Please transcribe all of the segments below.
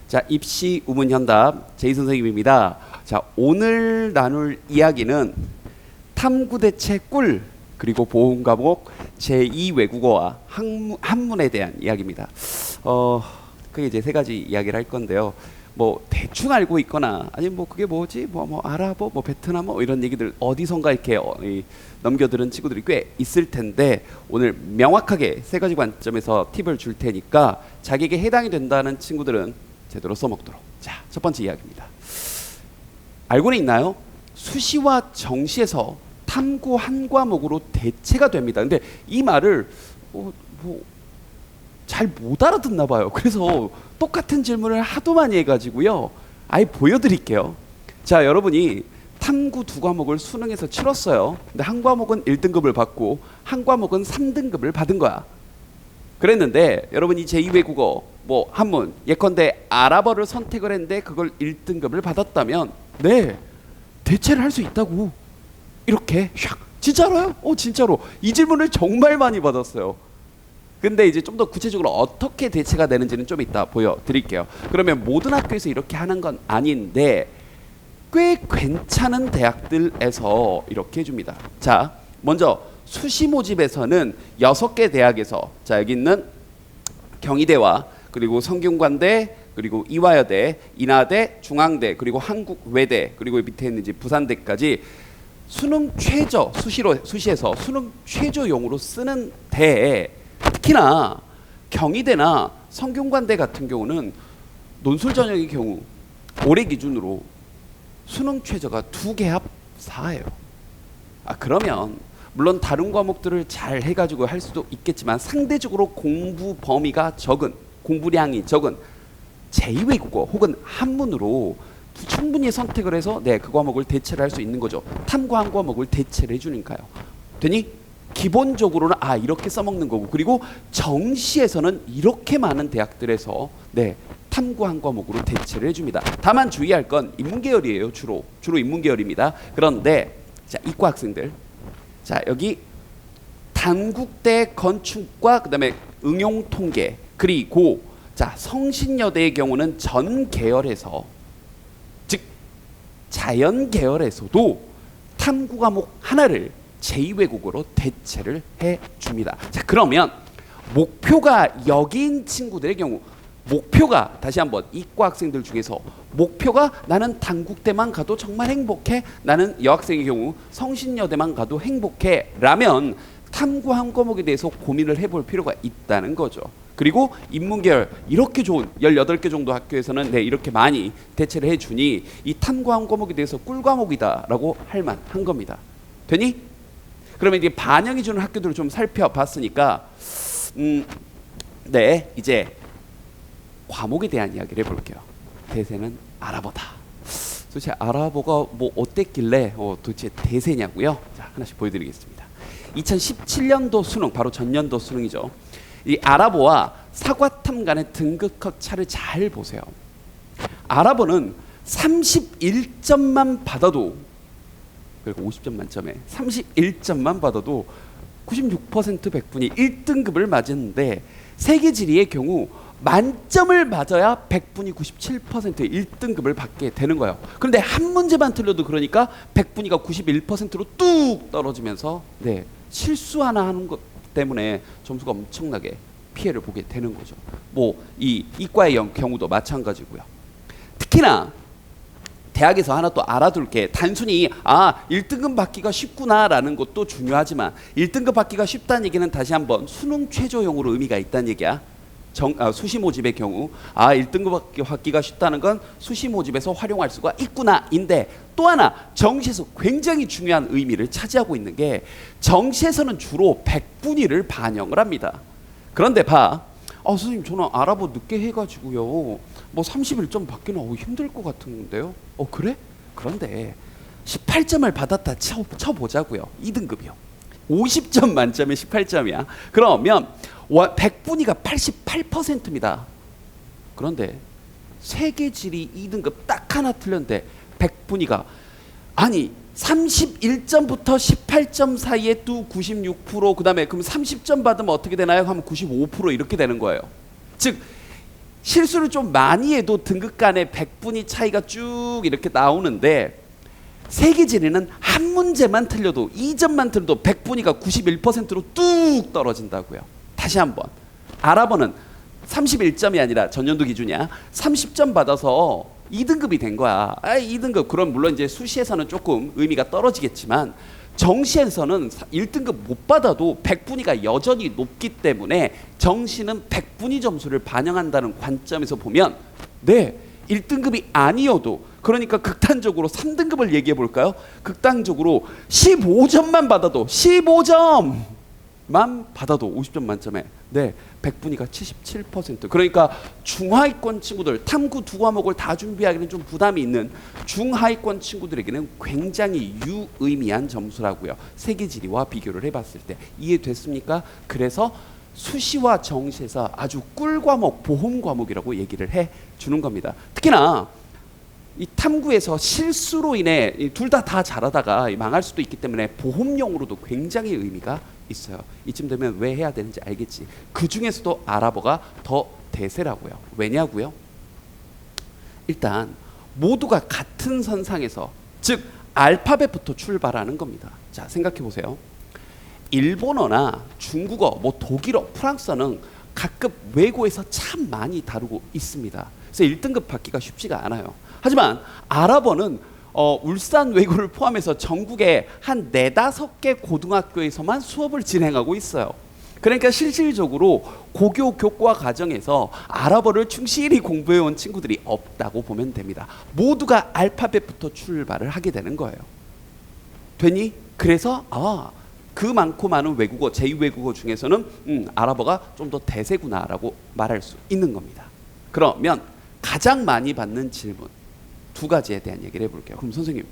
자, 입시 우문현답 제이 선생님입니다. 자, 오늘 나눌 이야기는 탐구대체 꿀 그리고 보험 과목 제2 외국어와 한문에 대한 이야기입니다. 그게 이제 세 가지 이야기를 할 건데요. 뭐 대충 알고 있거나 아니면 뭐 그게 뭐지 뭐 아랍어 뭐 베트남어 이런 얘기들 어디선가 이렇게 넘겨들은 친구들이 꽤 있을 텐데 오늘 명확하게 세 가지 관점에서 팁을 줄 테니까 자기에게 해당이 된다는 친구들은 제대로 써먹도록. 자, 첫 번째 이야기입니다. 알고는 있나요? 수시와 정시에서 탐구 한 과목으로 대체가 됩니다. 근데 이 말을 잘 못 알아듣나 봐요. 그래서 똑같은 질문을 하도 많이 해가지고요. 아예 보여드릴게요. 자, 여러분이 탐구 두 과목을 수능에서 치렀어요. 근데 한 과목은 1등급을 받고 한 과목은 3등급을 받은 거야. 그랬는데 여러분이 제2외국어 뭐 한문 예컨대 아랍어를 선택을 했는데 그걸 1등급을 받았다면 네, 대체를 할 수 있다고. 이렇게 샥. 진짜로요? 진짜로. 이 질문을 정말 많이 받았어요. 근데 이제 좀 더 구체적으로 어떻게 대체가 되는지는 좀 이따 보여드릴게요. 그러면 모든 학교에서 이렇게 하는 건 아닌데 꽤 괜찮은 대학들에서 이렇게 해줍니다. 자, 먼저 수시 모집에서는 6개 대학에서 자, 여기 있는 경희대와 그리고 성균관대 그리고 이화여대, 인하대, 중앙대 그리고 한국외대 그리고 밑에 있는 이제 부산대까지 수능 최저 수시에서 수능 최저용으로 쓰는 대에 특히나 경희대나 성균관대 같은 경우는 논술 전형의 경우 올해 기준으로 수능 최저가 2개 합 4예요. 그러면 물론 다른 과목들을 잘 해가지고 할 수도 있겠지만 상대적으로 공부 범위가 적은 공부량이 적은 제2외국어 혹은 한문으로 충분히 선택을 해서 네, 그 과목을 대체를 할 수 있는 거죠. 탐구 한 과목을 대체를 해주니까요. 되니 기본적으로는 이렇게 써먹는 거고 그리고 정시에서는 이렇게 많은 대학들에서 네, 탐구 한 과목으로 대체를 해줍니다. 다만 주의할 건 인문계열이에요. 주로 인문계열입니다. 그런데 자, 이과 학생들 자, 여기 단국대 건축과 그다음에 응용통계 그리고 자, 성신여대의 경우는 전 계열에서 즉 자연 계열에서도 탐구 과목 하나를 제2외국어로 대체를 해줍니다. 자, 그러면 목표가 여기인 친구들의 경우 목표가 다시 한번 이과 학생들 중에서 목표가 나는 단국대만 가도 정말 행복해, 나는 여학생의 경우 성신여대만 가도 행복해 라면 탐구 한 과목에 대해서 고민을 해볼 필요가 있다는 거죠. 그리고 인문계열 이렇게 좋은 18개 정도 학교에서는 네, 이렇게 많이 대체를 해주니 이 탐구 한 과목에 대해서 꿀과목이다 라고 할 만한 겁니다. 되니? 그러면 이제 반영해주는 학교들을 좀 살펴봤으니까 네, 이제 과목에 대한 이야기를 해볼게요. 대세는 아랍어다. 도대체 아랍어가 뭐 어땠길래 도대체 대세냐고요? 자, 하나씩 보여드리겠습니다. 2017년도 수능, 바로 전년도 수능이죠. 이 아랍어와 사과탐 간의 등급학 차를 잘 보세요. 아랍어는 31점만 받아도 그리고 50점 만점에 31점만 받아도 96% 100분이 1등급을 맞았는데 세계지리의 경우 만점을 맞아야 100분이 97%의 1등급을 받게 되는 거예요. 그런데 한 문제만 틀려도 그러니까 100분위가 91%로 뚝 떨어지면서 네, 실수 하나 하는 것 때문에 점수가 엄청나게 피해를 보게 되는 거죠. 뭐 이 이과의 경우도 마찬가지고요. 특히나 대학에서 하나 또 알아둘 게 단순히 1등급 받기가 쉽구나라는 것도 중요하지만 1등급 받기가 쉽다는 얘기는 다시 한번 수능 최저용으로 의미가 있다는 얘기야. 수시 모집의 경우 1등급 받기가 쉽다는 건 수시 모집에서 활용할 수가 있구나인데 또 하나 정시에서 굉장히 중요한 의미를 차지하고 있는 게 정시에서는 주로 100분위를 반영을 합니다. 그런데 선생님 저는 아랍어 늦게 해가지고요 뭐 31점 받기는 힘들 것 같은데요. 그래? 그런데 18점을 받았다 쳐보자고요. 2등급이요. 50점 만점에 18점이야. 그러면 100분위가 88%입니다. 그런데 세계지리 2등급 딱 하나 틀렸는데 100분위가 31점부터 18점 사이에 또 96%, 그다음에 그럼 30점 받으면 어떻게 되나요? 하면 95% 이렇게 되는 거예요. 즉 실수를 좀 많이 해도 등급 간의 백분위 차이가 쭉 이렇게 나오는데 세계지리는 한 문제만 틀려도 2점만 틀려도 백분위가 91%로 뚝 떨어진다고요. 다시 한번. 아랍어는 31점이 아니라 전년도 기준이야. 30점 받아서 2등급이 된 거야. 2등급. 그럼 물론 이제 수시에서는 조금 의미가 떨어지겠지만 정시에서는 1등급 못 받아도 백분위가 여전히 높기 때문에 정시는 백분위 점수를 반영한다는 관점에서 보면 네, 1등급이 아니어도 그러니까 극단적으로 3등급을 얘기해 볼까요? 극단적으로 15점만 받아도 15점만 받아도 50점 만점에 네, 백분위가 77%. 그러니까 중하위권 친구들 탐구 두 과목을 다 준비하기는 좀 부담이 있는 중하위권 친구들에게는 굉장히 유의미한 점수라고요. 세계지리와 비교를 해봤을 때 이해됐습니까? 그래서 수시와 정시에서 아주 꿀 과목, 보험 과목이라고 얘기를 해 주는 겁니다. 특히나 이 탐구에서 실수로 인해 둘 다 잘하다가 망할 수도 있기 때문에 보험용으로도 굉장히 의미가 있어요. 이쯤 되면 왜 해야 되는지 알겠지. 그 중에서도 아랍어가 더 대세라고요. 왜냐고요? 일단 모두가 같은 선상에서, 즉 알파벳부터 출발하는 겁니다. 자, 생각해 보세요. 일본어나 중국어, 뭐 독일어, 프랑스어는 각급 외고에서 참 많이 다루고 있습니다. 그래서 1등급 받기가 쉽지가 않아요. 하지만 아랍어는 울산 외고를 포함해서 전국에 한 4-5개 고등학교에서만 수업을 진행하고 있어요. 그러니까 실질적으로 고교 교과 과정에서 아랍어를 충실히 공부해온 친구들이 없다고 보면 됩니다. 모두가 알파벳부터 출발을 하게 되는 거예요. 되니? 그래서 그 많고 많은 외국어, 제2외국어 중에서는 아랍어가 좀 더 대세구나라고 말할 수 있는 겁니다. 그러면 가장 많이 받는 질문 2가지에 대한 얘기를 해볼게요. 그럼 선생님,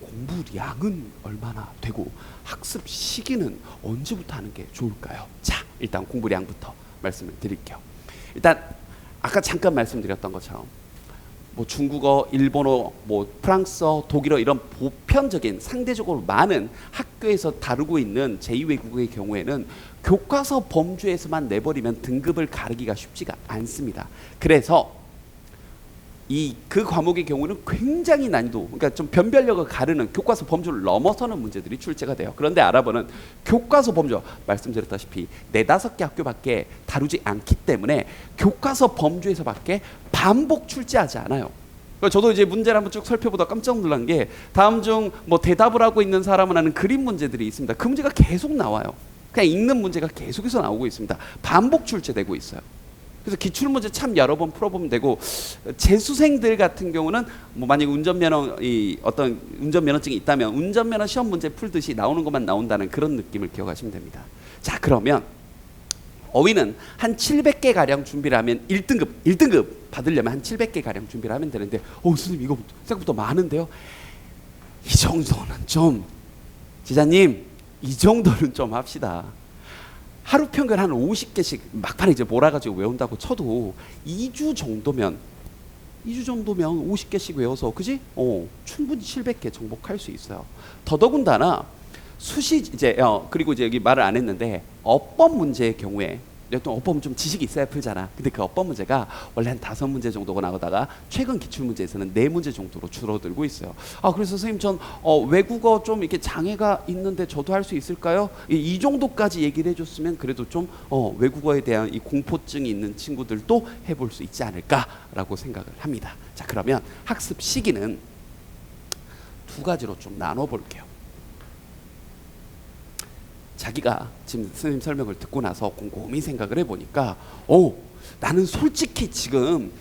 공부량은 얼마나 되고 학습 시기는 언제부터 하는 게 좋을까요? 자, 일단 공부량부터 말씀을 드릴게요. 일단 아까 잠깐 말씀드렸던 것처럼 뭐 중국어, 일본어, 뭐 프랑스어, 독일어 이런 보편적인 상대적으로 많은 학교에서 다루고 있는 제2외국어의 경우에는 교과서 범주에서만 내버리면 등급을 가르기가 쉽지가 않습니다. 그래서 그 과목의 경우는 굉장히 난이도, 그러니까 좀 변별력을 가르는 교과서 범주를 넘어서는 문제들이 출제가 돼요. 그런데 아랍어는 교과서 범주, 말씀드렸다시피 4-5개 학교밖에 다루지 않기 때문에 교과서 범주에서밖에 반복 출제하지 않아요. 저도 이제 문제를 한번 쭉 살펴보다 깜짝 놀란 게 다음 중 뭐 대답을 하고 있는 사람은 하는 그림 문제들이 있습니다. 그 문제가 계속 나와요. 그냥 읽는 문제가 계속해서 나오고 있습니다. 반복 출제되고 있어요. 그래서 기출문제 참 여러 번 풀어보면 되고, 재수생들 같은 경우는 뭐 만약 어떤 운전면허증이 있다면 운전면허 시험 문제 풀듯이 나오는 것만 나온다는 그런 느낌을 기억하시면 됩니다. 자, 그러면 어휘는 한 700개 가량 준비를 하면 1등급 받으려면 한 700개 가량 준비를 하면 되는데, 선생님 이거 생각보다 많은데요. 이 정도는 좀, 지자님 이 정도는 좀 합시다. 하루 평균 한 50개씩 막판에 이제 몰아가지고 외운다고 쳐도 2주 정도면 50개씩 외워서, 그지? 충분히 700개 정복할 수 있어요. 더더군다나 수시 이제 그리고 이제 여기 말을 안 했는데 어법 문제의 경우에, 또 어법은 좀 지식이 있어야 풀잖아. 근데 그 어법 문제가 원래 한 5문제 정도가 나오다가 최근 기출 문제에서는 4문제 정도로 줄어들고 있어요. 그래서 선생님 전 외국어 좀 이렇게 장애가 있는데 저도 할 수 있을까요? 이 정도까지 얘기를 해줬으면 그래도 좀 외국어에 대한 이 공포증이 있는 친구들도 해볼 수 있지 않을까라고 생각을 합니다. 자, 그러면 학습 시기는 2가지로 좀 나눠볼게요. 자기가 지금 선생님 설명을 듣고 나서 곰곰이 생각을 해보니까 나는 솔직히 지금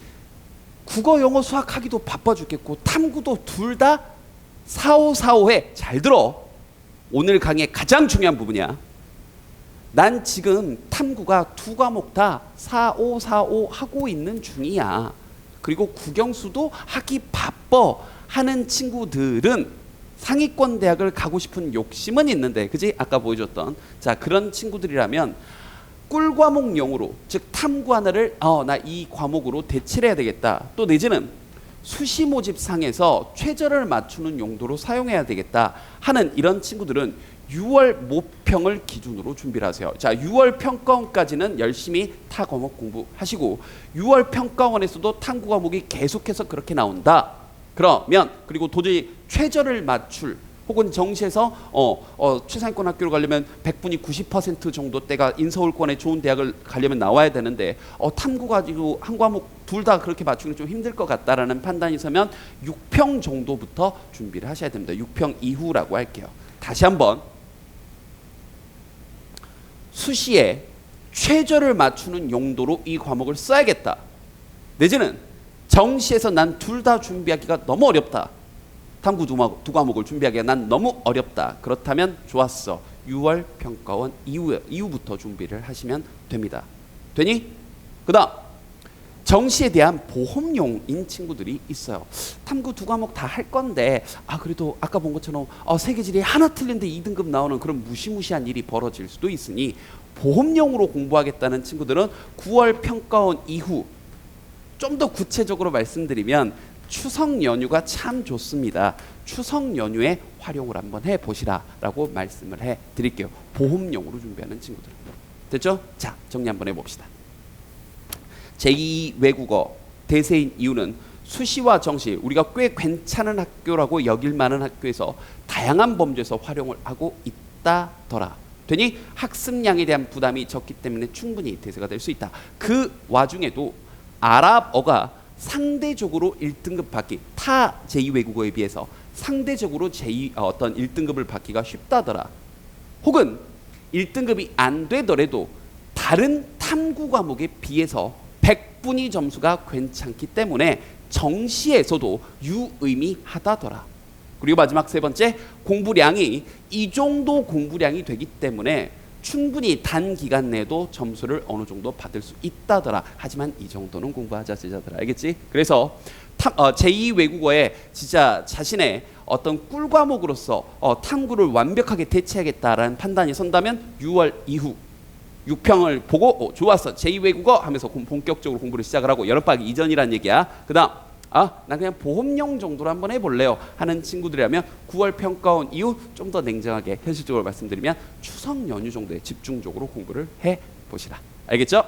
국어, 영어, 수학 하기도 바빠 죽겠고 탐구도 둘 다 4545해. 잘 들어. 오늘 강의의 가장 중요한 부분이야. 난 지금 탐구가 2과목 다 4545 하고 있는 중이야. 그리고 국영수도 하기 바빠 하는 친구들은 상위권 대학을 가고 싶은 욕심은 있는데, 그지? 아까 보여줬던 자, 그런 친구들이라면 꿀과목용으로, 즉 탐구 하나를 나 이 과목으로 대체를 해야 되겠다, 또 내지는 수시 모집상에서 최저를 맞추는 용도로 사용해야 되겠다 하는 이런 친구들은 6월 모평을 기준으로 준비를 하세요. 자, 6월 평가원까지는 열심히 타 과목 공부하시고 6월 평가원에서도 탐구 과목이 계속해서 그렇게 나온다. 그러면 그리고 도저히 최저를 맞출 혹은 정시에서 최상위권 학교로 가려면 100분이 90% 정도 때가 인서울권의 좋은 대학을 가려면 나와야 되는데 탐구 가지고 한 과목 둘 다 그렇게 맞추기 좀 힘들 것 같다라는 판단이 서면 6평 정도부터 준비를 하셔야 됩니다. 6평 이후라고 할게요. 다시 한번 수시에 최저를 맞추는 용도로 이 과목을 써야겠다. 내지는 정시에서 난 둘 다 준비하기가 너무 어렵다. 탐구 두 과목을 준비하기가 난 너무 어렵다. 그렇다면 좋았어. 6월 평가원 이후부터 준비를 하시면 됩니다. 되니? 그 다음 정시에 대한 보험용인 친구들이 있어요. 탐구 두 과목 다 할 건데 그래도 아까 본 것처럼 세계지리 하나 틀린데 2등급 나오는 그런 무시무시한 일이 벌어질 수도 있으니 보험용으로 공부하겠다는 친구들은 9월 평가원 이후 좀 더 구체적으로 말씀드리면 추석 연휴가 참 좋습니다. 추석 연휴에 활용을 한번 해보시라라고 말씀을 해드릴게요. 보험용으로 준비하는 친구들. 됐죠? 자, 정리 한번 해봅시다. 제2 외국어 대세인 이유는 수시와 정시 우리가 꽤 괜찮은 학교라고 여길 만한 학교에서 다양한 범주에서 활용을 하고 있다더라. 되니 학습량에 대한 부담이 적기 때문에 충분히 대세가 될 수 있다. 그 와중에도 아랍어가 상대적으로 1등급 받기 타 제2외국어에 비해서 상대적으로 어떤 1등급을 받기가 쉽다더라. 혹은 1등급이 안 되더라도 다른 탐구 과목에 비해서 100분위 점수가 괜찮기 때문에 정시에서도 유의미하다더라. 그리고 마지막 세 번째, 공부량이 이 정도 공부량이 되기 때문에 충분히 단기간 내에도 점수를 어느 정도 받을 수 있다더라. 하지만 이 정도는 공부하자 제자들아. 알겠지? 그래서 제2 외국어에 진짜 자신의 어떤 꿀 과목으로서 탐구를 완벽하게 대체하겠다라는 판단이 선다면 6월 이후 6평을 보고 좋았어. 제2 외국어 하면서 본격적으로 공부를 시작을 하고 여름방학 이전이란 얘기야. 그 다음 난 그냥 보험용 정도로 한번 해볼래요 하는 친구들이라면 9월 평가원 이후 좀 더 냉정하게 현실적으로 말씀드리면 추석 연휴 정도에 집중적으로 공부를 해보시라. 알겠죠?